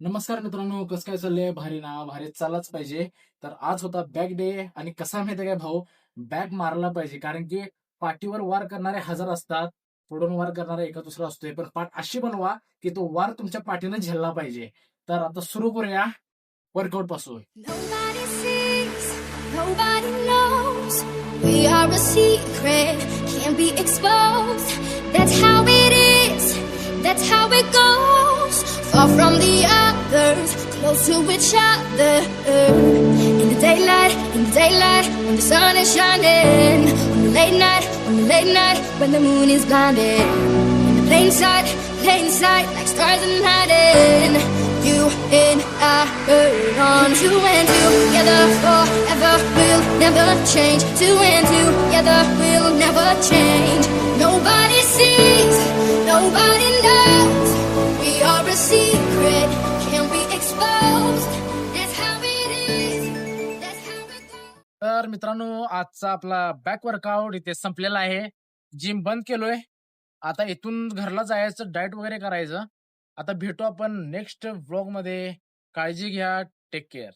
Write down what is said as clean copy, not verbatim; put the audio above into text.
नमस्कार मित्रांनो, कसं काय चाललंय? भारी ना, भारी चाललाच पाहिजे. तर आज होता बॅक डे आणि कसा माहितीये काय भाऊ, बॅक मारला पाहिजे. कारण की पाठीवर वार करणारे हजार असतात, पुढून वार करणारा एका दुसरा असतोय. पण पाठ अशी बनवा, की तो वार तुमच्या पाठीनं झेलला पाहिजे. तर आता सुरू करूया वर्कआउट पासून. Nobody sees, nobody knows. We are a secret, can't be exposed. That's how it is, that's how it goes. Far from the others, close to each other. In the daylight, when the sun is shining. On the late night, when the moon is blinding. In the plain sight, like stars in hiding. You and I burn on. Two and together forever. We'll never change. Two and together we'll never change. Nobody sees, nobody knows. We are a secret, can't be exposed. That's how it is, that's how it goes. तर मित्रांनो, आजचा आपला back workout इथे संपलेला आहे. Gym बंद केलोय. आता इथून घरला जायचं, डाएट वगैरे करायचं. आता भेटू आपण नेक्स्ट व्लॉगमध्ये. काळजी घ्या. Take care.